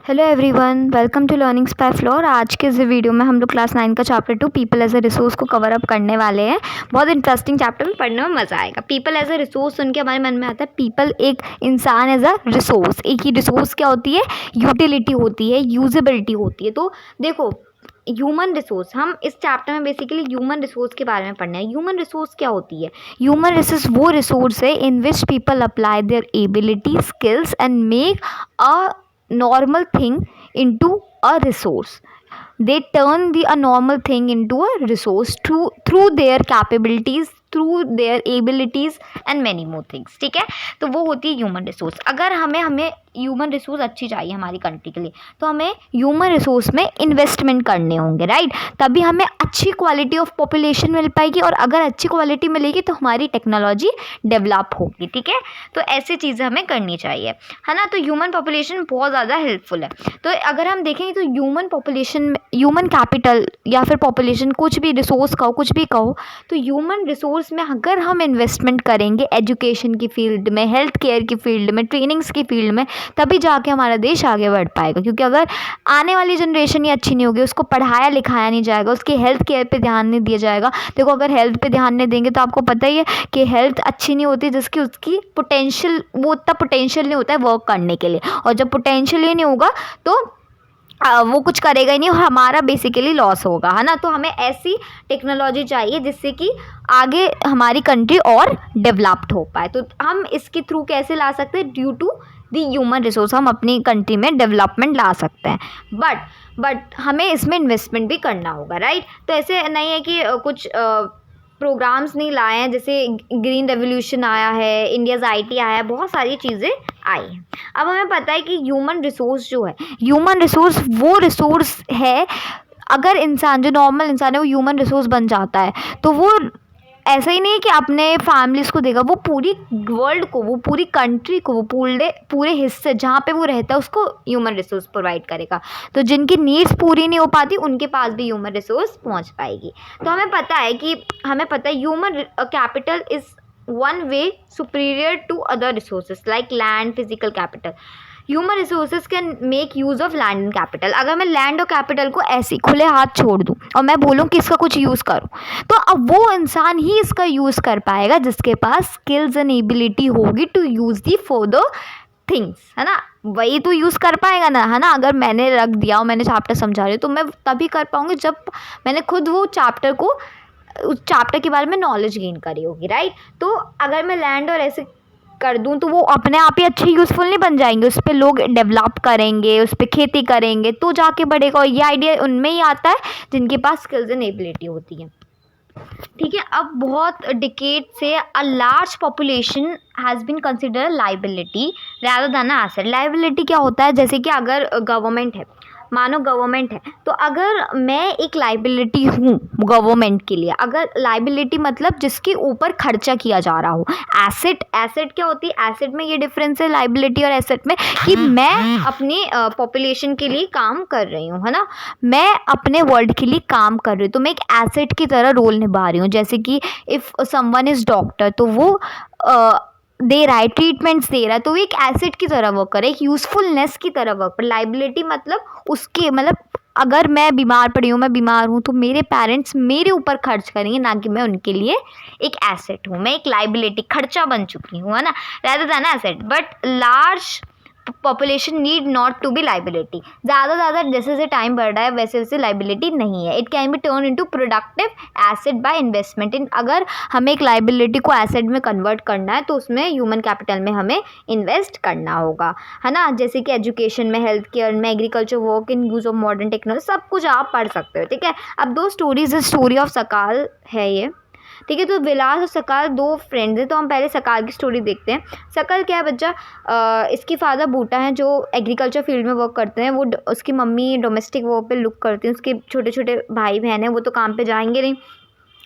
Hello everyone, welcome to learning spy floor. आज के इस वीडियो में हम लोग क्लास 9 का chapter 2 people as a resource को कवर अप करने वाले हैं। बहुत इंटरेस्टिंग चैप्टर में, पढ़ने में मज़ा आएगा। पीपल एज अ रिसोर्स सुन के हमारे मन में आता है पीपल एक इंसान एज अ रिसोर्स। एक ही रिसोर्स क्या होती है? यूटिलिटी होती है, यूजेबिलिटी होती है। तो देखो, ह्यूमन रिसोर्स, हम इस चैप्टर में बेसिकली ह्यूमन रिसोर्स के बारे में पढ़ना है। ह्यूमन रिसोर्स क्या होती है? ह्यूमन रिसोर्स वो रिसोर्स है in which people apply their ability, skills and make a normal thing into a resource. They turn a normal thing into a resource through their capabilities, through their abilities and many more things. ठीक है, तो वो होती है human resource. अगर हमें human resource अच्छी चाहिए हमारी कंट्री के लिए, तो हमें ह्यूमन रिसोर्स में इन्वेस्टमेंट करने होंगे, राइट? तभी हमें अच्छी क्वालिटी ऑफ पॉपुलेशन मिल पाएगी, और अगर अच्छी क्वालिटी मिलेगी तो हमारी टेक्नोलॉजी डेवलप होगी। ठीक है, तो ऐसी चीज़ें हमें करनी चाहिए, है ना। तो ह्यूमन पॉपुलेशन बहुत ज़्यादा हेल्पफुल है। तो अगर हम देखेंगे तो ह्यूमन पॉपुलेशन में, ह्यूमन कैपिटल या फिर पॉपुलेशन, कुछ भी रिसोर्स कहो, कुछ भी कहो, तो ह्यूमन रिसोर्स में अगर हम इन्वेस्टमेंट करेंगे एजुकेशन की फील्ड में, हेल्थ केयर की फील्ड में, ट्रेनिंग्स की फील्ड में, तभी जाके हमारा देश आगे बढ़ पाएगा। क्योंकि अगर आने वाली जनरेशन ही अच्छी नहीं होगी, उसको पढ़ाया लिखाया नहीं जाएगा, उसकी हेल्थ केयर पे ध्यान नहीं दिया जाएगा। देखो, अगर हेल्थ पे ध्यान नहीं देंगे तो आपको पता ही है कि हेल्थ अच्छी नहीं होती जिसकी उसकी पोटेंशियल, वो उतना पोटेंशियल नहीं होता है वर्क करने के लिए। और जब पोटेंशियल ही नहीं होगा तो वो कुछ करेगा ही नहीं, और हमारा बेसिकली लॉस होगा, है ना। तो हमें ऐसी टेक्नोलॉजी चाहिए जिससे कि आगे हमारी कंट्री और डेवलप्ड हो पाए। तो हम इसके थ्रू कैसे ला सकते हैं? Due to the human resource हम अपनी कंट्री में डेवलपमेंट ला सकते हैं। बट हमें इसमें इन्वेस्टमेंट भी करना होगा, राइट? तो ऐसे नहीं है कि कुछ प्रोग्राम्स नहीं लाए हैं, जैसे ग्रीन रेवोल्यूशन आया है, इंडियाज़ आईटी आया है, बहुत सारी चीज़ें आई हैं। अब हमें पता है कि ह्यूमन रिसोर्स जो है, ह्यूमन रिसोर्स वो रिसोर्स है, अगर इंसान जो नॉर्मल इंसान है वो ह्यूमन रिसोर्स बन जाता है तो वो ऐसा ही नहीं है कि अपने फैमिलीज़ को देगा, वो पूरी वर्ल्ड को, वो पूरी कंट्री को, वो पूरे हिस्से जहाँ पे वो रहता है उसको ह्यूमन रिसोर्स प्रोवाइड करेगा। तो जिनकी नीड्स पूरी नहीं हो पाती उनके पास भी ह्यूमन रिसोर्स पहुँच पाएगी। तो हमें पता है human capital is one way superior to other resources like land, physical capital. Human resources can make use of land and capital. अगर मैं लैंड और कैपिटल को ऐसे खुले हाथ छोड़ दूँ और मैं बोलूँ कि इसका कुछ यूज़ करो, तो अब वो इंसान ही इसका यूज़ कर पाएगा जिसके पास स्किल्स एंड एबिलिटी होगी to use the for the things, है ना। वही तो यूज़ कर पाएगा ना, है ना। अगर मैंने रख दिया और मैंने चैप्टर समझा रही हूँ तो मैं तभी कर पाऊँगी जब मैंने खुद वो चैप्टर को, उस चैप्टर के बारे में नॉलेज गेन करी होगी, राइट। तो अगर मैं लैंड और ऐसे कर दूं तो वो अपने आप ही अच्छे यूज़फुल नहीं बन जाएंगे, उस पर लोग डेवलप करेंगे, उस पर खेती करेंगे तो जाके बढ़ेगा। और ये आइडिया उनमें ही आता है जिनके पास स्किल्स एंड एबिलिटी होती है। ठीक है, अब बहुत डिकेड से a large population has been consider liability rather than asset. Liability क्या होता है? जैसे कि अगर गवर्नमेंट है, मानो गवर्नमेंट है, तो अगर मैं एक लाइबिलिटी हूँ गवर्नमेंट के लिए, अगर लाइबिलिटी मतलब जिसके ऊपर खर्चा किया जा रहा हो। एसेट क्या होती है? एसेट में ये डिफरेंस है लाइबिलिटी और एसेट में कि मैं अपनी पॉपुलेशन के लिए काम कर रही हूँ, है ना। मैं अपने वर्ल्ड के लिए काम कर रही हूँ, तो मैं एक एसेट की तरह रोल निभा रही हूँ। जैसे कि इफ़ समवन इज़ डॉक्टर, तो वो दे रहा है, ट्रीटमेंट्स दे रहा है, तो वो एक एसेट की तरह वर्क करे, एक यूज़फुलनेस की तरह वर्क पर। लाइबिलिटी मतलब उसके, मतलब अगर मैं बीमार पड़ी हूँ, मैं बीमार हूँ, तो मेरे पेरेंट्स मेरे ऊपर खर्च करेंगे, ना कि मैं उनके लिए एक एसेट हूँ। मैं एक लाइबिलिटी, खर्चा बन चुकी हूँ, है ना, rather than asset. But large population need not to be liability. ज़्यादा जैसे जैसे टाइम बढ़ रहा है वैसे वैसे लाइबिलिटी नहीं है। It can be turn into productive asset by investment इन। अगर हमें एक लाइबिलिटी को एसेट में कन्वर्ट करना है तो उसमें ह्यूमन कैपिटल में हमें इन्वेस्ट करना होगा, है ना। जैसे कि एजुकेशन में, हेल्थ केयर में, agriculture, work in use of modern technology, सब कुछ आप पढ़ सकते हो। ठीक है, अब दो स्टोरीज, स्टोरी ऑफ सकाल है ये। ठीक है, तो विलास और सकाल दो फ्रेंड्स हैं। तो हम पहले सकाल की स्टोरी देखते हैं। सकाल क्या है बच्चा, इसकी फादर बूटा हैं जो एग्रीकल्चर फील्ड में वर्क करते हैं। वो उसकी मम्मी डोमेस्टिक वर्क पे लुक करती हैं। उसके छोटे छोटे भाई बहन हैं, वो तो काम पे जाएंगे नहीं,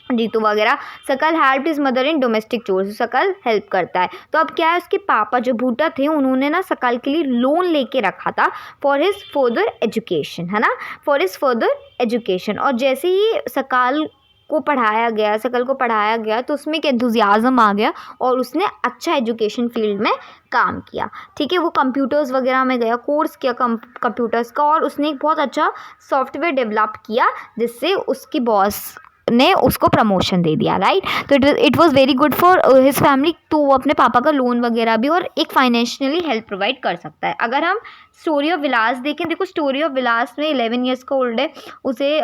जीतू वगैरह। सकल help is mother in domestic chores, सकल हेल्प करता है। तो अब क्या है, उसके पापा जो बूटा थे उन्होंने ना सकल के लिए लोन लेके रखा था फॉर हिज फर्दर एजुकेशन, है ना, फॉर हिज फर्दर एजुकेशन। और जैसे ही सकल को पढ़ाया गया, सकल को पढ़ाया गया, तो उसमें एक एंथुजियाज़म आ गया और उसने अच्छा एजुकेशन फील्ड में काम किया। ठीक है, वो कंप्यूटर्स वगैरह में गया, कोर्स किया कंप्यूटर्स का, और उसने एक बहुत अच्छा सॉफ्टवेयर डेवलप किया जिससे उसकी बॉस ने उसको प्रमोशन दे दिया, राइट। तो it was very good for his family. तो वो अपने पापा का लोन वगैरह भी और एक फाइनेंशियली हेल्प प्रोवाइड कर सकता है। अगर हम स्टोरी ऑफ विलास देखें, देखो स्टोरी ऑफ विलास में 11 ईयर्स का ओल्ड है, उसे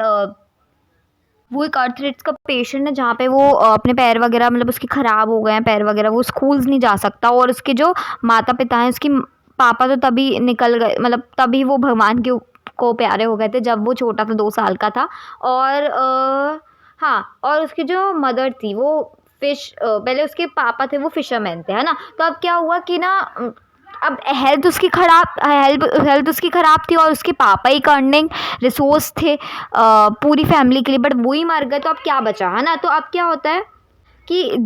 वो एक आर्थराइटिस का पेशेंट है जहाँ पे वो अपने पैर वगैरह मतलब उसके ख़राब हो गए हैं पैर वगैरह, वो स्कूल्स नहीं जा सकता, और उसके जो माता पिता हैं, उसकी पापा तो तभी निकल गए, मतलब तभी वो भगवान के को प्यारे हो गए थे जब वो छोटा था, 2 साल का था। और हाँ, और उसकी जो मदर थी वो पहले उसके पापा थे वो फिशरमैन थे, है ना। तो अब क्या हुआ कि ना अब हेल्थ उसकी ख़राब थी और उसके पापा ही अर्निंग रिसोर्स थे पूरी फैमिली के लिए, बट वो ही मर गए, तो अब क्या बचा, है ना। तो अब क्या होता है कि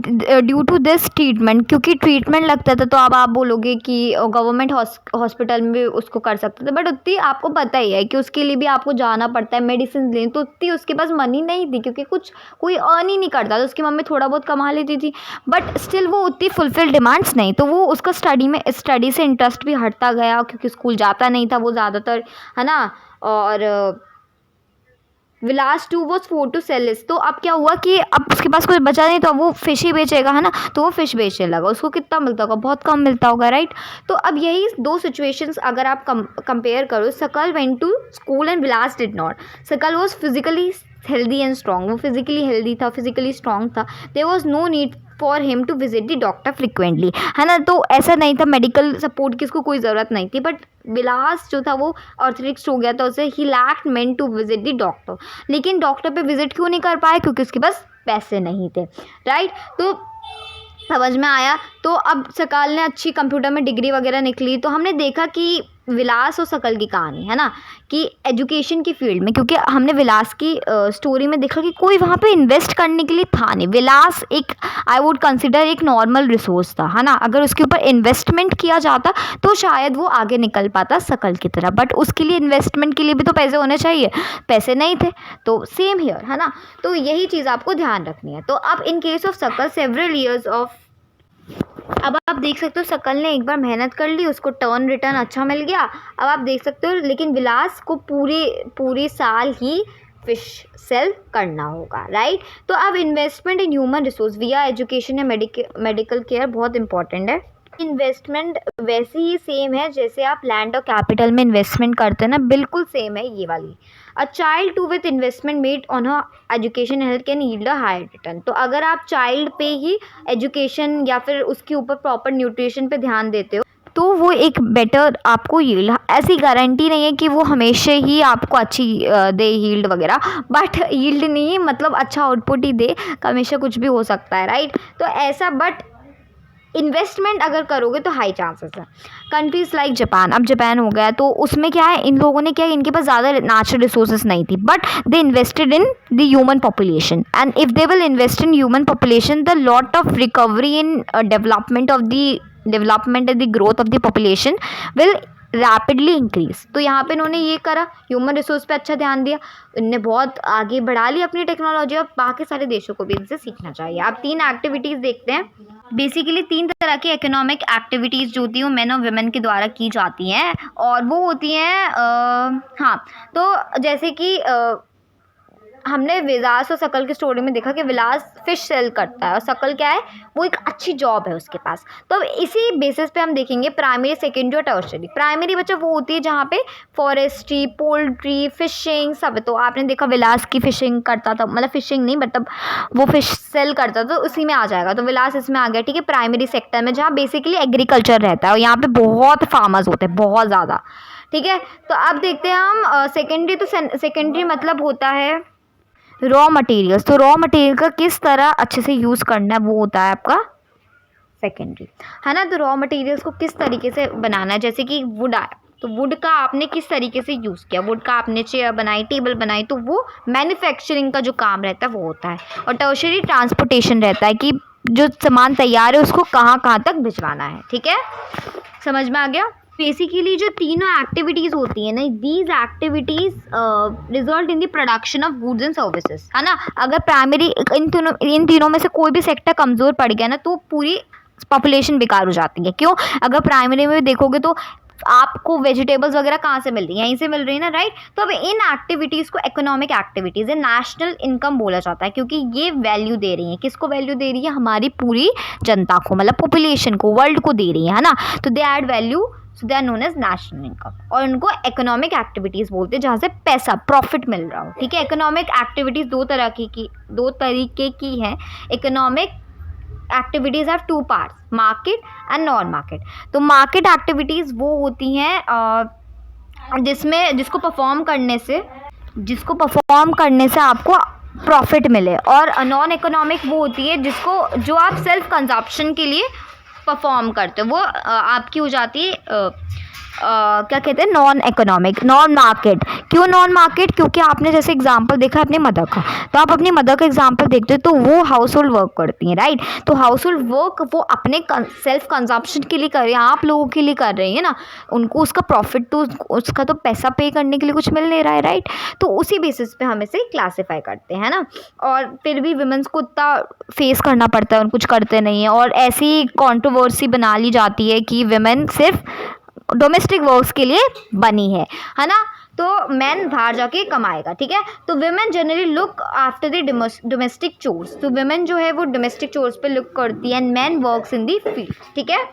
ड्यू टू दिस ट्रीटमेंट, क्योंकि ट्रीटमेंट लगता था, तो अब आप बोलोगे कि गवर्नमेंट हॉस्पिटल में भी उसको कर सकते थे, बट उतनी आपको पता ही है कि उसके लिए भी आपको जाना पड़ता है मेडिसिन लेने, तो उतनी उसके पास मनी नहीं थी, क्योंकि कुछ कोई अर्न ही नहीं करता था, उसकी मम्मी थोड़ा बहुत कमा लेती थी, बट स्टिल वो उतनी फुलफिल डिमांड्स नहीं, तो वो उसका स्टडी से इंटरेस्ट भी हटता गया, क्योंकि स्कूल जाता नहीं था वो ज़्यादातर, है ना। और विलास 2 वॉज 4 टू सेल इस, तो अब क्या हुआ कि अब उसके पास कुछ बचा नहीं, तो अब वो फिश ही बेचेगा, है ना। तो वो फिश बेचने लगा, उसको कितना मिलता होगा, बहुत कम मिलता होगा, राइट। तो अब यही 2 सिचुएशंस अगर आप कंपेयर करो, Sakal went to school and Vilas did not. Sakal was physically healthy and strong, वो फिजिकली हेल्दी था, फिजिकली स्ट्रॉन्ग था, there was no need for him to visit the doctor frequently, है ना। तो ऐसा नहीं था, मेडिकल सपोर्ट की उसको कोई ज़रूरत नहीं थी, बट विलास जो था वो आर्थराइटिस हो गया था उसे, he lacked main to visit the doctor. लेकिन डॉक्टर पे विजिट क्यों नहीं कर पाए, क्योंकि उसके पास पैसे नहीं थे, राइट। तो समझ में आया। तो अब सकल ने अच्छी कंप्यूटर में डिग्री वगैरह निकली, तो हमने देखा कि विलास और सकल की कहानी, है ना, कि एजुकेशन की फील्ड में, क्योंकि हमने विलास की स्टोरी में देखा कि कोई वहाँ पे इन्वेस्ट करने के लिए था नहीं। विलास एक आई वुड कंसिडर एक नॉर्मल रिसोर्स था, है ना। अगर उसके ऊपर इन्वेस्टमेंट किया जाता तो शायद वो आगे निकल पाता सकल की तरह, बट उसके लिए इन्वेस्टमेंट के लिए भी तो पैसे होने चाहिए, पैसे नहीं थे। तो सेम हियर, है ना। तो यही चीज़ आपको ध्यान रखनी है। तो अब इन केस ऑफ सकल सेवरल ईयर्स ऑफ, अब आप देख सकते हो सकल ने एक बार मेहनत कर ली, उसको टर्न रिटर्न अच्छा मिल गया। अब आप देख सकते हो, लेकिन विलास को पूरे साल ही फिश सेल करना होगा, राइट। तो अब इन्वेस्टमेंट इन ह्यूमन रिसोर्स विया एजुकेशन या मेडिकल केयर बहुत इंपॉर्टेंट है। इन्वेस्टमेंट वैसे ही सेम है जैसे आप लैंड और कैपिटल में इन्वेस्टमेंट करते हैं ना, बिल्कुल सेम है ये वाली। A child too with investment made on a education health can yield a high return. तो अगर आप चाइल्ड पे ही एजुकेशन या फिर उसके ऊपर प्रॉपर न्यूट्रिशन पे ध्यान देते हो, तो वो एक बेटर आपको यील्ड, ऐसी गारंटी नहीं है कि वो हमेशा ही आपको अच्छी दे यील्ड वगैरह, बट यील्ड नहीं मतलब अच्छा आउटपुट ही दे, हमेशा कुछ भी हो सकता है, राइट। तो ऐसा, बट इन्वेस्टमेंट अगर करोगे तो हाई चांसेस है। कंट्रीज़ लाइक जापान, अब जापान हो गया, तो उसमें क्या है, इन लोगों ने क्या, इनके पास ज़्यादा नेचुरल रिसोर्सेज नहीं थी, but they invested in the human population, and if they will invest in human population, the lot of recovery in development and the growth of the population will rapidly increase. तो यहाँ पे इन्होंने ये करा, human resource पे अच्छा ध्यान दिया, इनने बहुत आगे बढ़ा ली अपनी टेक्नोलॉजी, और बाकी सारे देशों को भी इनसे सीखना चाहिए। आप 3 एक्टिविटीज़ देखते हैं, बेसिकली 3 तरह की इकोनॉमिक एक्टिविटीज़ जो होती हैं वो मेन और वुमेन के द्वारा की जाती हैं, और वो होती हैं हाँ, तो जैसे कि हमने विलास और सकल की स्टोरी में देखा कि विलास फिश सेल करता है और सकल क्या है, वो एक अच्छी जॉब है उसके पास। तो इसी बेसिस पे हम देखेंगे प्राइमरी, सेकेंडरी और टर्शरी। प्राइमरी बच्चा वो होती है जहाँ पे फॉरेस्ट्री, पोल्ट्री, फिशिंग सब है। तो आपने देखा विलास की फिशिंग करता था, मतलब फिशिंग नहीं, मतलब वो फिश सेल करता था, तो उसी में आ जाएगा। तो विलास इसमें आ गया, ठीक है, प्राइमरी सेक्टर में, जहाँ बेसिकली एग्रीकल्चर रहता है और यहाँ पे बहुत फार्मर्स होते हैं, बहुत ज़्यादा, ठीक है। तो अब देखते हैं हम सेकेंडरी। तो सेकेंडरी मतलब होता है रॉ मटेरियल्स। तो रॉ मटेरियल का किस तरह अच्छे से यूज़ करना है, वो होता है आपका सेकेंडरी, है ना। तो रॉ मटेरियल्स को किस तरीके से बनाना है, जैसे कि वुड आया, तो वुड का आपने किस तरीके से यूज़ किया, वुड का आपने चेयर बनाई, टेबल बनाई, तो वो मैन्युफैक्चरिंग का जो काम रहता है वो होता है। और टर्शरी ट्रांसपोर्टेशन रहता है कि जो सामान तैयार है उसको कहाँ कहाँ तक भिजवाना है, ठीक है, समझ में आ गया। बेसिकली जो तीनों एक्टिविटीज़ होती हैं ना, these activities result in the production of goods and services, है ना। अगर प्राइमरी इन तीनों में से कोई भी सेक्टर कमज़ोर पड़ गया ना तो पूरी पॉपुलेशन बेकार हो जाती है। क्यों? अगर प्राइमरी में देखोगे तो आपको वेजिटेबल्स वगैरह कहाँ से मिल रही है? यहीं से मिल रही है ना, राइट। तो अब इन एक्टिविटीज़ को इकोनॉमिक एक्टिविटीज़ या नेशनल इनकम बोला जाता है, क्योंकि ये वैल्यू दे रही है। किसको वैल्यू दे रही है? हमारी पूरी जनता को, मतलब पॉपुलेशन को, वर्ल्ड को दे रही है ना। तो they add value, so they are known as national income. और उनको इकोनॉमिक एक्टिविटीज़ बोलते हैं जहाँ से पैसा, प्रॉफिट मिल रहा हो, ठीक है। इकोनॉमिक एक्टिविटीज़ दो तरीके की है। Economic activities have two parts, market and non market. तो मार्केट एक्टिविटीज़ वो होती हैं जिसको परफॉर्म करने से आपको प्रॉफिट मिले, और नॉन इकोनॉमिक वो होती है जो आप सेल्फ कंजप्शन के लिए परफॉर्म करते हो। वो आपकी हो जाती है क्या कहते हैं, नॉन इकोनॉमिक, नॉन मार्केट। क्यों नॉन मार्केट? क्योंकि आपने जैसे एग्जांपल देखा है अपनी मदर का, तो आप अपनी मदर का एग्जांपल देखते हो तो वो हाउस होल्ड वर्क करती हैं, राइट। तो हाउस होल्ड वर्क वो अपने सेल्फ कंजप्शन के लिए कर रही है, आप लोगों के लिए कर रही है ना। उनको उसका प्रॉफिट तो उसका तो पैसा पे करने के लिए कुछ मिल नहीं रहा है, राइट। तो उसी बेसिस पे हम इसे क्लासीफाई करते हैं ना। और फिर भी वुमेन्स को इतना फेस करना पड़ता है और कुछ करते नहीं है, और ऐसी कंट्रोवर्सी बना ली जाती है कि वुमेन सिर्फ डोमेस्टिक वर्क्स के लिए बनी है ना। तो मैन बाहर जाके कमाएगा, ठीक है। तो women generally look after the domestic chores. तो वुमेन जो है वो डोमेस्टिक चोर्स पे लुक करती है, and man works in the field, ठीक है।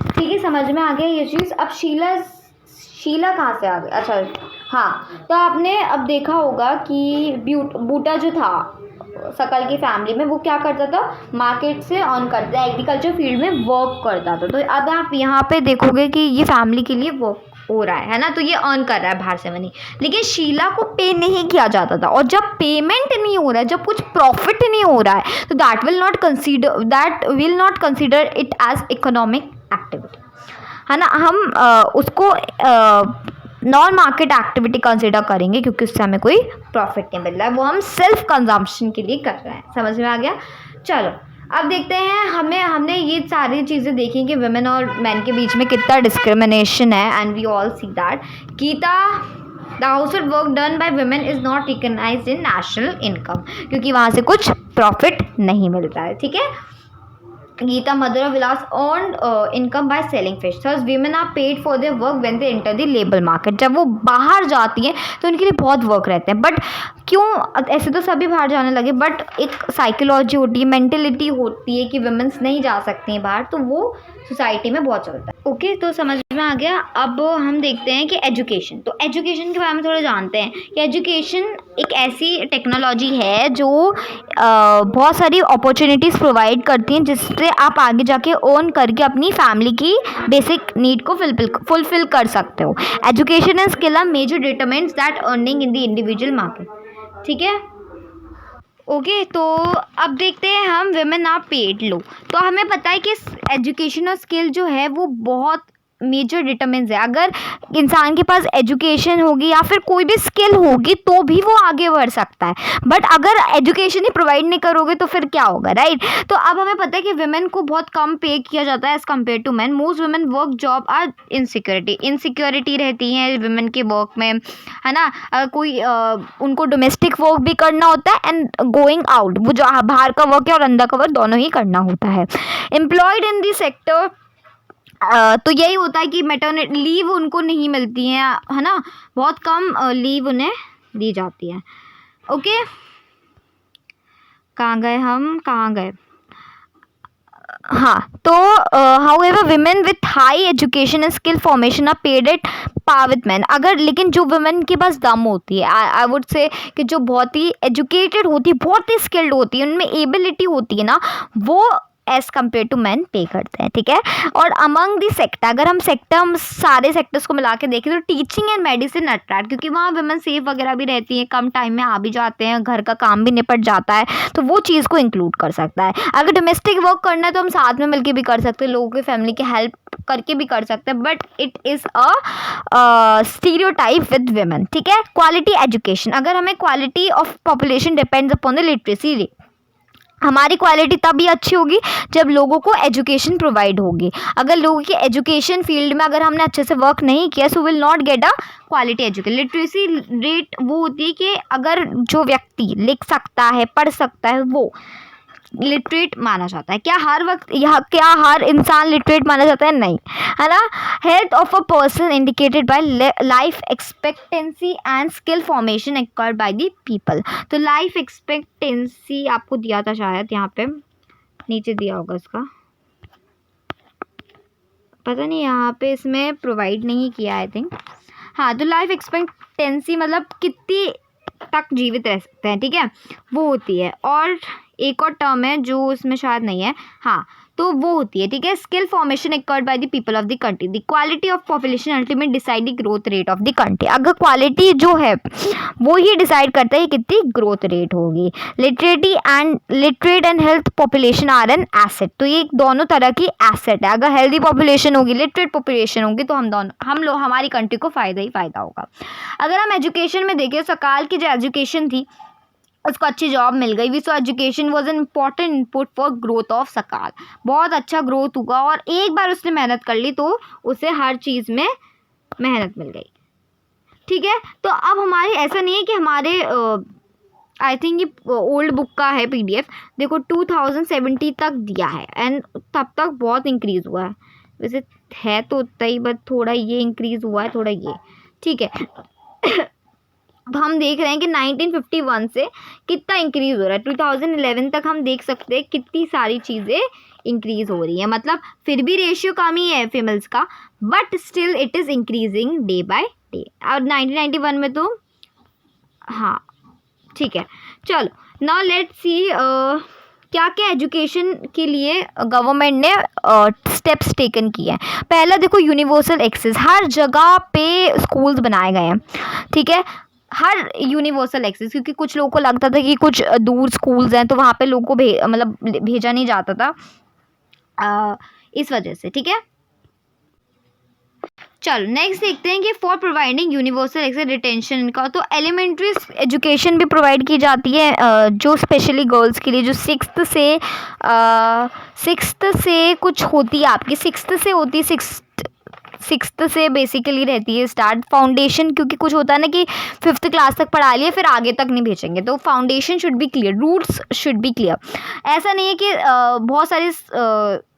ठीक है, समझ में आ गया ये चीज़। अब शीला कहाँ से आ गई? अच्छा हाँ, तो आपने अब देखा होगा कि बूटा जो था सकल की फैमिली में, वो क्या करता था? मार्केट से अर्न करता, एग्रीकल्चर फील्ड में वर्क करता था। तो अब आप यहाँ पे देखोगे कि ये फैमिली के लिए वर्क हो रहा है ना, तो ये अर्न कर रहा है बाहर से मनी। लेकिन शीला को पे नहीं किया जाता था, और जब पेमेंट नहीं हो रहा है, जब कुछ प्रॉफिट नहीं हो रहा है, तो that will not consider it as economic activity, है ना। हम उसको नॉन मार्केट एक्टिविटी कंसिडर करेंगे, क्योंकि उससे हमें कोई प्रॉफिट नहीं मिल रहा है, वो हम सेल्फ कंजम्पशन के लिए कर रहे हैं। समझ में आ गया? चलो अब देखते हैं, हमने ये सारी चीज़ें देखी कि वुमेन और मैन के बीच में कितना डिस्क्रिमिनेशन है, and we all see that Geeta the household work done by women is not recognised in national income, क्योंकि वहाँ से कुछ प्रॉफिट नहीं मिलता है, ठीक है। Geeta, mother of Vilas, earned income by selling fish. Thus, women are paid for their work when they enter the labor market. जब वो बाहर जाती हैं तो उनके लिए बहुत वर्क रहते हैं। बट क्यों? ऐसे तो सभी बाहर जाने लगे, बट एक साइकोलॉजी होती है, मेंटेलिटी होती है कि वुमेन्स नहीं जा सकती हैं बाहर, तो वो सोसाइटी में बहुत चलता है। ओके, तो समझ में आ गया। अब हम देखते हैं कि एजुकेशन, तो एजुकेशन के बारे में थोड़ा जानते हैं कि एजुकेशन एक ऐसी टेक्नोलॉजी है जो बहुत सारी अपॉर्चुनिटीज़ प्रोवाइड करती हैं, जिससे आप आगे जाके अर्न करके अपनी फैमिली की बेसिक नीड को फुलफिल कर सकते हो। Education and skill are major determinants that earning in the individual market, ठीक है। ओके, तो अब देखते हैं हम वुमेन आर पेड लो। तो हमें पता है कि एजुकेशन और स्किल जो है वो बहुत मेजर डिटरमिनेंट्स है। अगर इंसान के पास एजुकेशन होगी या फिर कोई भी स्किल होगी तो भी वो आगे बढ़ सकता है, बट अगर एजुकेशन ही प्रोवाइड नहीं करोगे तो फिर क्या होगा, राइट। तो अब हमें पता है कि वुमेन को बहुत कम पे किया जाता है as compare to man. Most women work job are insecurity रहती है वुमेन के वर्क में, है ना। अगर कोई उनको डोमेस्टिक वर्क भी करना होता है एंड गोइंग आउट, वो जो बाहर का वर्क है और अंदर का वर्क दोनों ही करना होता है। एम्प्लॉयड इन दिस सेक्टर, तो यही होता है कि मैटरनिटी लीव उनको नहीं मिलती है ना, बहुत कम लीव उन्हें दी जाती है। ओके, कहाँ गए? हाँ, तो however women with high education and skill formation are paid at par with man. अगर लेकिन जो वुमेन के पास दम होती है, आई वुड से कि जो बहुत ही एजुकेटेड होती है, बहुत ही स्किल्ड होती है, उनमें एबिलिटी होती है ना, वो एज़ कम्पेयर टू मैन पे करते हैं, ठीक है। और अमंग दी सेक्टर, अगर हम सारे सेक्टर्स को मिला के देखें तो टीचिंग एंड मेडिसिन अट्रैक्ट, क्योंकि वहाँ वुमेन सेफ वगैरह भी रहती हैं, कम टाइम में आ भी जाते हैं, घर का काम भी निपट जाता है, तो वो चीज़ को इंक्लूड कर सकता है। अगर डोमेस्टिक वर्क करना है तो हम साथ में मिलकर भी कर सकते हैं, लोगों की फैमिली की हेल्प करके भी कर सकते हैं, but it is a stereotype with women, ठीक है। क्वालिटी एजुकेशन, अगर हमें quality of population depends upon the literacy rate. हमारी क्वालिटी तभी अच्छी होगी जब लोगों को एजुकेशन प्रोवाइड होगी। अगर लोगों की एजुकेशन फील्ड में अगर हमने अच्छे से वर्क नहीं किया, so will not get a quality education. Literacy rate वो होती है कि अगर जो व्यक्ति लिख सकता है, पढ़ सकता है, वो लिटरेट माना जाता है। क्या हर वक्त यह क्या हर इंसान लिटरेट माना जाता है? नहीं, है ना। Health of a person indicated by life expectancy and skill formation acquired by the people. तो लाइफ एक्सपेक्टेंसी आपको दिया था शायद, यहाँ पे नीचे दिया होगा इसका, पता नहीं, यहाँ पे इसमें प्रोवाइड नहीं किया आई थिंक। हाँ, तो लाइफ एक्सपेक्टेंसी मतलब कितनी तक जीवित रह सकते हैं, ठीक है, वो होती है। और एक और टर्म है जो इसमें शायद नहीं है, हाँ, तो वो होती है, ठीक है, skill formation acquired by the people of the country. The quality of population ultimate decide the growth rate of the country. अगर क्वालिटी जो है वो ही डिसाइड करता है कितनी ग्रोथ रेट होगी। Literate and health population are an asset. तो ये दोनों तरह की एसेट है। अगर हेल्दी पॉपुलेशन होगी, लिटरेट पॉपुलेशन होगी, तो हम लोग हमारी कंट्री को फ़ायदा ही फ़ायदा होगा। अगर हम एजुकेशन में देखें, सकाल की जो एजुकेशन थी उसको अच्छी जॉब मिल गई। We saw education was an important input for growth of Sakal. बहुत अच्छा ग्रोथ हुआ और एक बार उसने मेहनत कर ली तो उसे हर चीज़ में मेहनत मिल गई, ठीक है। तो अब हमारे ऐसा नहीं है कि हमारे आई थिंक ये ओल्ड बुक का है PDF, देखो 2070 तक दिया है एंड तब तक बहुत इंक्रीज़ हुआ है। वैसे है तो उतना ही, बट थोड़ा ये इंक्रीज़ हुआ है, थोड़ा ये, ठीक है। अब हम देख रहे हैं कि 1951 से कितना इंक्रीज़ हो रहा है। 2011 तक हम देख सकते हैं कितनी सारी चीज़ें इंक्रीज़ हो रही है। मतलब फिर भी रेशियो कम ही है फीमेल्स का, but still it is increasing day by day. और 1991 में तो हाँ, ठीक है, चलो नाउ लेट्स सी क्या क्या एजुकेशन के लिए गवर्नमेंट ने स्टेप्स टेकन किए हैं। पहला देखो, यूनिवर्सल एक्सेस। हर जगह पे स्कूल्स बनाए गए हैं, ठीक है, हर यूनिवर्सल एक्सेस, क्योंकि कुछ लोगों को लगता था कि कुछ दूर स्कूल्स हैं तो वहाँ पे लोगों को मतलब भेजा नहीं जाता था, इस वजह से, ठीक है। चलो नेक्स्ट देखते हैं कि for providing universal access retention का, तो एलिमेंट्री एजुकेशन भी प्रोवाइड की जाती है जो स्पेशली गर्ल्स के लिए, जो सिक्स्थ से कुछ होती है आपकी, सिक्स्थ से बेसिकली रहती है स्टार्ट फाउंडेशन, क्योंकि कुछ होता है ना कि 5th क्लास तक पढ़ा लिया फिर आगे तक नहीं भेजेंगे, तो foundation should be clear, roots should be clear. ऐसा नहीं है कि बहुत सारे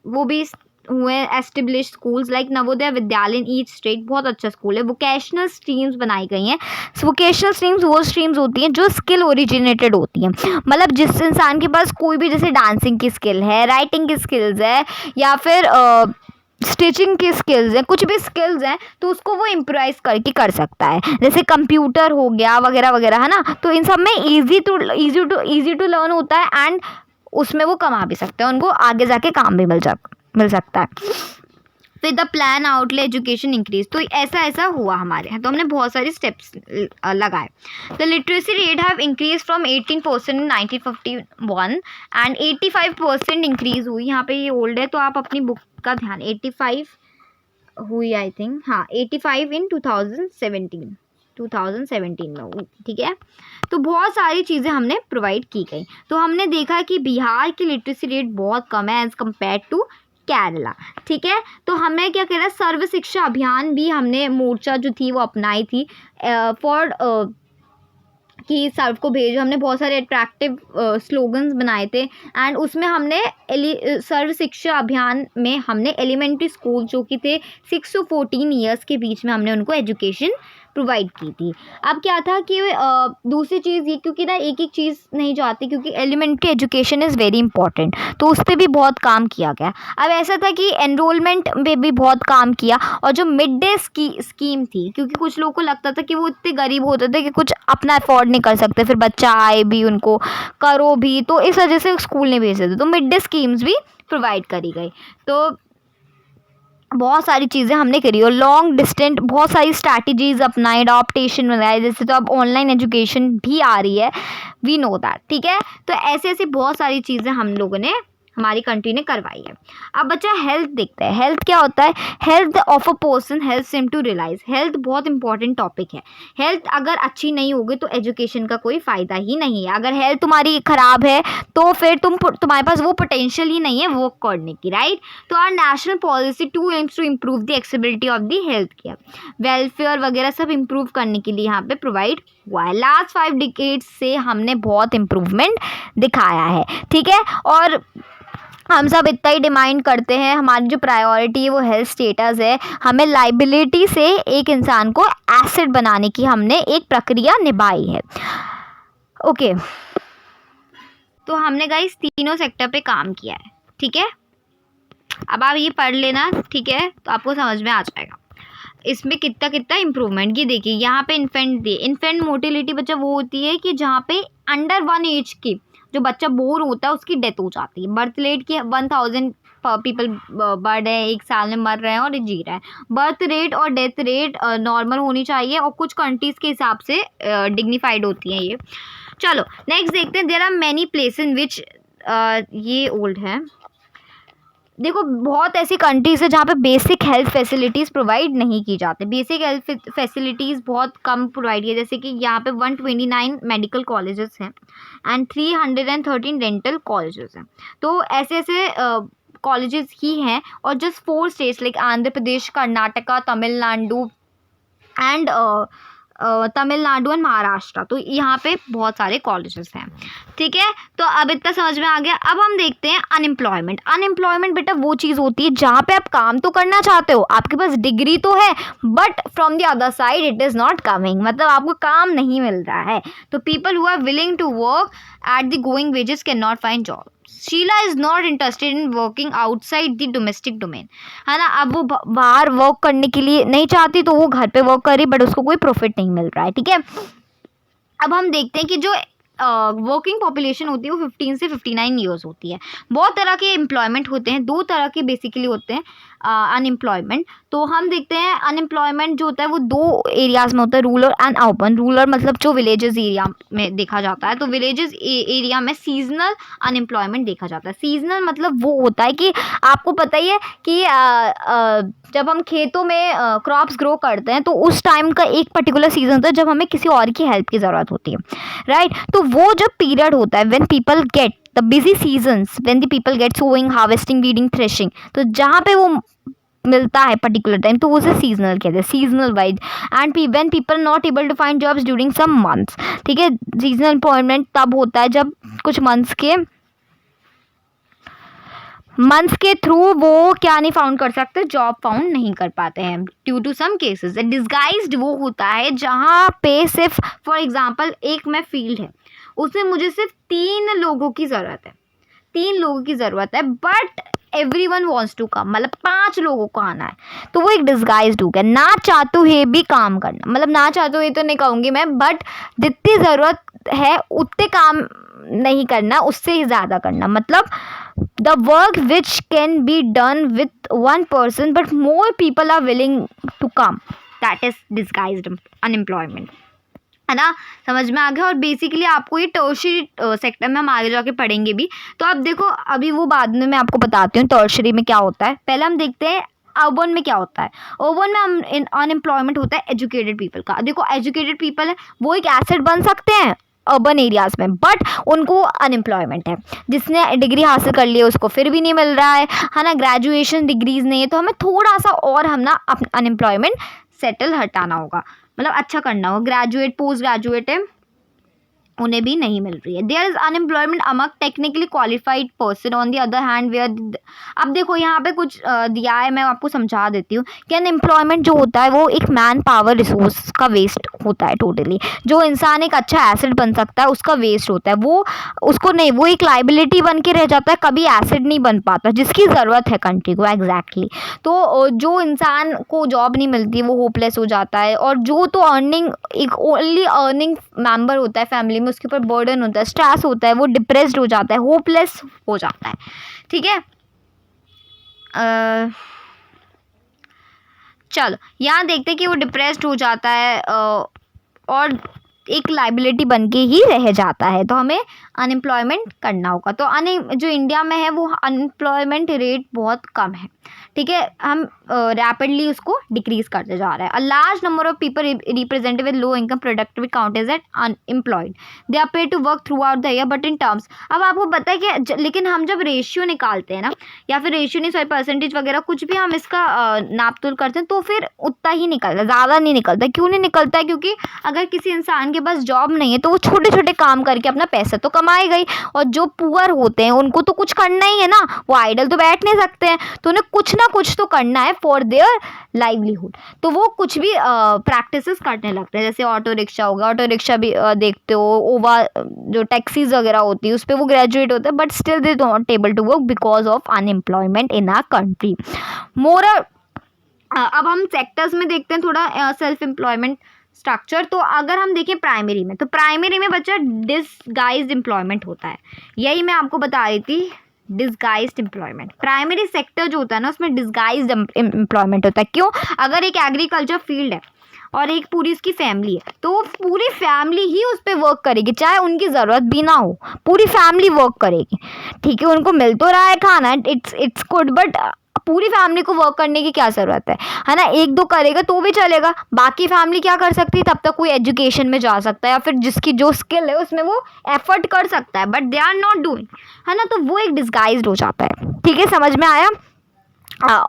वो भी हुए establish schools like Navodaya Vidyalaya in each state, बहुत अच्छा स्कूल है। वोकेशनल स्ट्रीम्स बनाई गई हैं। वोकेशनल स्ट्रीम्स वो स्ट्रीम्स होती हैं जो स्किल ओरिजिनेटेड होती हैं, मतलब जिस इंसान के पास कोई भी जैसे डांसिंग की स्किल है, राइटिंग की स्किल्स है, या फिर स्टिचिंग की स्किल्स हैं, कुछ भी स्किल्स हैं, तो उसको वो इम्प्रोवाइज करके कर सकता है। जैसे कंप्यूटर हो गया वगैरह वगैरह, है ना। तो इन सब में इजी टू लर्न होता है एंड उसमें वो कमा भी सकते हैं, उनको आगे जाके काम भी मिल सकता है। फिर the plan outlay education increase, तो ऐसा हुआ हमारे यहाँ, तो हमने बहुत सारे स्टेप्स लगाए। The literacy rate have increase from 18% in 1951 and 85% increase हुई। यहाँ पे ये ओल्ड है तो आप अपनी बुक का ध्यान, 85 हुई आई थिंक, हाँ 85 इन 2017 में हुई, ठीक है। तो बहुत सारी चीज़ें हमने प्रोवाइड की गई। तो हमने देखा कि बिहार की लिटरेसी रेट बहुत कम है एज़ कम्पेयर टू केरला, ठीक है। तो हमें क्या कह सर्व शिक्षा अभियान भी हमने मोर्चा जो थी वो अपनाई थी फॉर कि सर्व को भेजो। हमने बहुत सारे अट्रैक्टिव स्लोगन्स बनाए थे एंड उसमें हमने सर्व शिक्षा अभियान में हमने एलिमेंट्री स्कूल जो कि थे 6 to 14 ईयर्स के बीच में हमने उनको एजुकेशन प्रोवाइड की थी। अब क्या था कि दूसरी चीज़ ये, क्योंकि ना एक चीज़ नहीं जाती, क्योंकि elementary education is very important, तो उस पर भी बहुत काम किया गया। अब ऐसा था कि एनरोलमेंट पे भी बहुत काम किया, और जो मिड डे स्कीम थी, क्योंकि कुछ लोगों को लगता था कि वो इतने गरीब होते थे कि कुछ अपना अफोर्ड नहीं कर सकते, फिर बच्चा आए भी उनको करो भी, तो इस वजह से स्कूल नहीं भेजते थे, तो मिड डे स्कीम्स भी प्रोवाइड करी गई। तो बहुत सारी चीज़ें हमने करी और लॉन्ग डिस्टेंट बहुत सारी स्ट्रैटेजीज अपनाई, अडॉप्टेशन बनाए, जैसे तो अब ऑनलाइन एजुकेशन भी आ रही है, वी नो दैट, ठीक है। तो ऐसे बहुत सारी चीज़ें हम लोगों ने हमारी कंट्री ने करवाई है। अब बच्चा हेल्थ देखते हैं। हेल्थ क्या होता है? Health of a person help him to realise. Health बहुत इंपॉर्टेंट टॉपिक है। हेल्थ अगर अच्छी नहीं होगी तो एजुकेशन का कोई फ़ायदा ही नहीं है। अगर हेल्थ तुम्हारी ख़राब है तो फिर तुम्हारे पास वो पोटेंशियल ही नहीं है वर्क करने की, राइट। तो our national policy to aims to improve the accessibility of the health care, welfare वगैरह सब इम्प्रूव करने के लिए यहाँ पे प्रोवाइड हुआ है। लास्ट 5 डिकेड्स से हमने बहुत इम्प्रूवमेंट दिखाया है, ठीक है। और हम सब इतना ही डिमांड करते हैं, हमारी जो प्रायोरिटी है वो हेल्थ स्टेटस है। हमें लाइबिलिटी से एक इंसान को एसेट बनाने की हमने एक प्रक्रिया निभाई है। ओके, तो हमने गाइस तीनों सेक्टर पे काम किया है, ठीक है। अब आप ये पढ़ लेना, ठीक है, तो आपको समझ में आ जाएगा इसमें कितना कितना इम्प्रूवमेंट। ये देखिए यहाँ पे इन्फेंट मोर्टेलिटी बच्चा वो होती है कि जहाँ पे अंडर 1 एज की जो बच्चा बोर होता है उसकी डेथ हो जाती है। बर्थ रेट की 1000 पीपल बर्ड है, 1 साल में मर रहे हैं और जी रहे हैं। बर्थ रेट और डेथ रेट नॉर्मल होनी चाहिए और कुछ कंट्रीज़ के हिसाब से डिग्निफाइड होती हैं ये। चलो नेक्स्ट देखते हैं। There are many place in which, ये ओल्ड है, देखो बहुत ऐसी कंट्रीज़ है जहाँ पे बेसिक हेल्थ फैसिलिटीज़ प्रोवाइड नहीं की जाती। बेसिक हेल्थ फैसिलिटीज़ बहुत कम प्रोवाइड की, जैसे कि यहाँ पे 129 मेडिकल कॉलेजेस हैं एंड 313 डेंटल कॉलेजेस हैं। तो ऐसे ऐसे कॉलेजेस ही हैं। और just 4 states like Andhra Pradesh, Karnataka, Tamil Nadu and Tamil Nadu and Maharashtra, तो यहाँ पे बहुत सारे कॉलेजेस हैं, ठीक है। तो अब इतना समझ में आ गया। अब हम देखते हैं अनएम्प्लॉयमेंट। अनएम्प्लॉयमेंट बेटा वो चीज़ होती है जहाँ पे आप काम तो करना चाहते हो, आपके पास डिग्री तो है but from the other side it is not coming, मतलब आपको काम नहीं मिल रहा है। तो people who are willing to work at the going wages can not find job. Sheela is not interested in working outside the domestic domain, है ना। अब वो बाहर वर्क करने के लिए नहीं चाहती तो वो घर पे वर्क कर रही, बट उसको कोई प्रॉफिट नहीं मिल रहा है, ठीक है। अब हम देखते हैं कि जो वर्किंग पॉपुलेशन होती है वो 15 से 59 ईयर्स होती है। बहुत तरह के एम्प्लॉयमेंट होते हैं, 2 तरह के बेसिकली होते हैं अनएम्प्लॉयमेंट। तो हम देखते हैं अनएम्प्लॉयमेंट जो होता है वो 2 एरियाज़ में होता है, रूरल एंड अर्बन। रूरल मतलब जो विलेजेस एरिया में देखा जाता है, तो विलेजेस एरिया में सीजनल अनएम्प्लॉयमेंट देखा जाता है। सीजनल मतलब वो होता है कि आपको पता ही है कि जब हम खेतों में क्रॉप्स ग्रो करते हैं तो उस टाइम का एक पर्टिकुलर सीजन होता है जब हमें किसी और की हेल्प की ज़रूरत होती है, राइट। तो वो जब पीरियड होता है when people get the busy seasons, when the people get sowing, harvesting, weeding, threshing, तो जहाँ पे वो मिलता है पर्टिकुलर टाइम तो उसे सीजनल कहते हैं, seasonal wise. And when people not able to find jobs during some months, ठीक है। सीजनल एम्प्लॉयमेंट तब होता है जब कुछ मंथ्स के थ्रू वो क्या नहीं फाउंड कर सकते, जॉब फाउंड नहीं कर पाते हैं due to some cases. Disguised वो होता है जहाँ पे सिर्फ फॉर एग्जांपल एक मैं फील्ड है, उसमें मुझे सिर्फ 3 लोगों की ज़रूरत है, 3 लोगों की ज़रूरत है, but everyone wants to come, मतलब 5 लोगों को आना है, तो वो एक डिस्गाइज्ड हो गया। ना चाहते हुए भी काम करना, मतलब ना चाहते हुए तो नहीं कहूँगी मैं, बट जितनी ज़रूरत है उतने काम नहीं करना, उससे ही ज़्यादा करना, मतलब the work which can be done with 1 person but more people are willing to come, that is disguised unemployment, है ना। समझ में आ गया। और बेसिकली आपको ये टर्शरी सेक्टर में हम आगे जाके पढ़ेंगे भी। तो अब देखो अभी वो बाद में मैं आपको बताती हूँ टर्शरी में क्या होता है। पहले हम देखते हैं अर्बन में क्या होता है। अर्बन में हम अनएम्प्लॉयमेंट होता है एजुकेटेड पीपल का। देखो एजुकेटेड पीपल है वो एक एसेट बन सकते हैं अर्बन एरियाज़ में, बट उनको अनएम्प्लॉयमेंट है। जिसने डिग्री हासिल कर ली है उसको फिर भी नहीं मिल रहा है ना। ग्रेजुएशन डिग्रीज नहीं है, तो हमें थोड़ा सा और हम ना अनएम्प्लॉयमेंट सेटल हटाना होगा, मतलब अच्छा करना होगा। ग्रेजुएट, पोस्ट ग्रेजुएट है, उन्हें भी नहीं मिल रही है। There is unemployment among technically qualified person on the other hand where. अब देखो यहाँ पे कुछ दिया है, मैं आपको समझा देती हूँ कि अनएम्प्लॉयमेंट जो होता है वो एक मैन पावर रिसोर्स का वेस्ट होता है टोटली। जो इंसान एक अच्छा एसेट बन सकता है उसका वेस्ट होता है, वो उसको नहीं, वो एक लाइबिलिटी बन के रह जाता है, कभी एसेट नहीं बन पाता जिसकी ज़रूरत है कंट्री को एग्जैक्टली। तो जो इंसान को जॉब नहीं मिलती वो होपलेस हो जाता है, और जो तो अर्निंग एक ओनली अर्निंग मेंबर होता है फैमिली में, उसके ऊपर बर्डन होता है, स्ट्रेस होता है, वो डिप्रेस्ड हो जाता है, होपलेस हो जाता है, ठीक है। चलो यहाँ देखते हैं कि वो डिप्रेस्ड हो जाता है और एक लाइबिलिटी बन के ही रह जाता है। तो हमें अनएम्प्लॉयमेंट करना होगा। तो जो इंडिया में है वो अनएम्प्लॉयमेंट रेट बहुत कम है, ठीक है। हम रैपिडली उसको डिक्रीज करते जा रहे हैं। A large number of people represented with low income productive count as unemployed, they are paid to work throughout the year but in terms. अब आपको पता है कि लेकिन हम जब रेशियो निकालते हैं ना, या फिर रेशियो नहीं, सॉरी, परसेंटेज वगैरह कुछ भी हम इसका नाप तोल करते हैं, तो फिर उतना ही निकलता है, ज़्यादा नहीं निकलता। क्यों नहीं निकलता है? क्योंकि अगर किसी इंसान के पास जॉब नहीं है तो वो छोटे छोटे काम करके अपना पैसा तो कमाएगा ही, और जो पुअर होते हैं उनको तो कुछ करना ही है ना, वो आइडल तो बैठ नहीं सकते हैं, तो उन्हें कुछ ना कुछ तो करना है फॉर देयर लाइवलीहुड। तो वो कुछ भी प्रैक्टिसेस करने लगते हैं। जैसे ऑटो रिक्शा हो गया, ऑटो रिक्शा भी देखते हो, ओवा जो टैक्सीज वगैरह होती है उस पर वो ग्रेजुएट होते हैं, but still they not able to work because of unemployment in our country. More अब हम सेक्टर्स में देखते हैं थोड़ा सेल्फ एम्प्लॉयमेंट स्ट्रक्चर। तो अगर हम देखें प्राइमरी में, तो प्राइमरी में बच्चा डिसगाइज्ड एम्प्लॉयमेंट होता है। यही मैं आपको बता रही थी, डिसगाइज्ड एम्प्लॉयमेंट। प्राइमरी सेक्टर जो होता है ना, उसमें डिसगाइज्ड एम्प्लॉयमेंट होता है। क्यों? अगर एक एग्रीकल्चर फील्ड है और एक पूरी इसकी फैमिली है, तो वो पूरी फैमिली ही उस पर वर्क करेगी, चाहे उनकी ज़रूरत भी ना हो, पूरी फैमिली वर्क करेगी, ठीक है। उनको मिल तो रहा है खाना, इट्स गुड, बट पूरी फैमिली को वर्क करने की क्या ज़रूरत है ना। एक दो करेगा तो भी चलेगा, बाकी फैमिली क्या कर सकती है? तब तक कोई एजुकेशन में जा सकता है, या फिर जिसकी जो स्किल है उसमें वो एफर्ट कर सकता है, but they are not doing, है ना। तो वो एक डिसगाइज्ड हो जाता है, ठीक है, समझ में आया।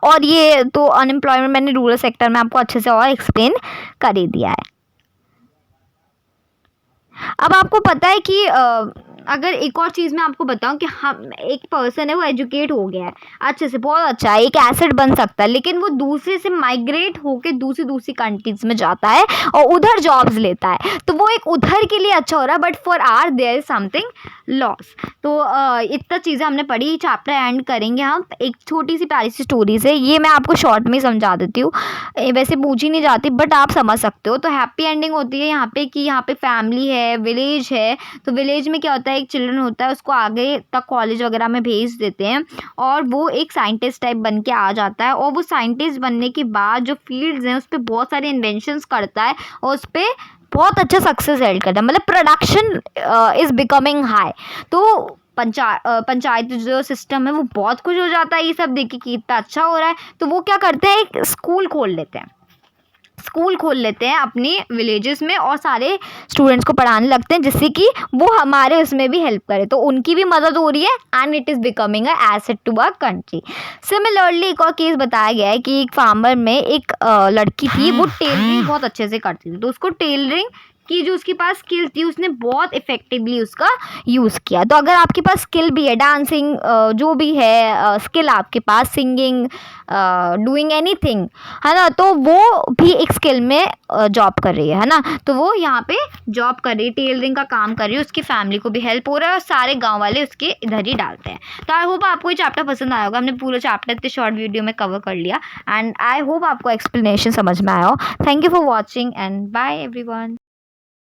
और ये तो अनएम्प्लॉयमेंट मैंने रूरल सेक्टर में आपको अच्छे से और एक्सप्लेन कर ही दिया है। अब आपको पता है कि अगर एक और चीज़ मैं आपको बताऊं कि हम एक पर्सन है, वो एजुकेट हो गया है अच्छे से, बहुत अच्छा है, एक एसेट बन सकता है, लेकिन वो दूसरे से माइग्रेट होकर दूसरी कंट्रीज में जाता है और उधर जॉब्स लेता है, तो वो एक उधर के लिए अच्छा हो रहा है, but for our there is something loss. तो इतना चीज़ें हमने पढ़ी। चैप्टर एंड करेंगे हम एक छोटी सी प्यारी सी स्टोरी से। ये मैं आपको शॉर्ट में समझा देती हूँ, वैसे पूछी नहीं जाती बट आप समझ सकते हो। तो हैप्पी एंडिंग होती है यहाँ पे कि यहाँ पे फैमिली है, विलेज है। तो विलेज में क्या होता है, एक चिल्ड्रन होता है, उसको आगे तक कॉलेज वगैरह में भेज देते हैं और वो एक साइंटिस्ट टाइप बन के आ जाता है, और वो साइंटिस्ट बनने के बाद जो फील्ड्स हैं उस पर बहुत सारे इन्वेंशंस करता है और उस पर बहुत अच्छा सक्सेस हेल्ड करता है, मतलब प्रोडक्शन इज बिकमिंग हाई। तो पंचायत जो सिस्टम है वो बहुत खुश हो जाता है ये सब देख के कि इतना अच्छा हो रहा है। तो वो क्या करते हैं, एक स्कूल खोल लेते हैं अपनी विलेजेस में और सारे स्टूडेंट्स को पढ़ाने लगते हैं, जिससे कि वो हमारे उसमें भी हेल्प करे, तो उनकी भी मदद हो रही है and it is becoming a asset to a country. Similarly एक और केस बताया गया है कि एक फार्मर में एक लड़की थी, वो टेलरिंग बहुत अच्छे से करती थी, तो उसको टेलरिंग की जो उसके पास स्किल थी उसने बहुत इफेक्टिवली उसका यूज़ किया। तो अगर आपके पास स्किल भी है, डांसिंग जो भी है स्किल आपके पास, सिंगिंग, डूइंग एनीथिंग, है ना, तो वो भी एक स्किल में जॉब कर रही है ना। तो वो यहाँ पे जॉब कर रही है, टेलरिंग का काम कर रही है, उसकी फैमिली को भी हेल्प हो रहा है और सारे गाँव वाले उसके इधर ही डालते हैं। तो आई होप आपको ये चैप्टर पसंद आया होगा। हमने पूरा चैप्टर इतने शॉर्ट वीडियो में कवर कर लिया एंड आई होप आपको एक्सप्लेनेशन समझ में आया हो। Thank you for watching and bye everyone.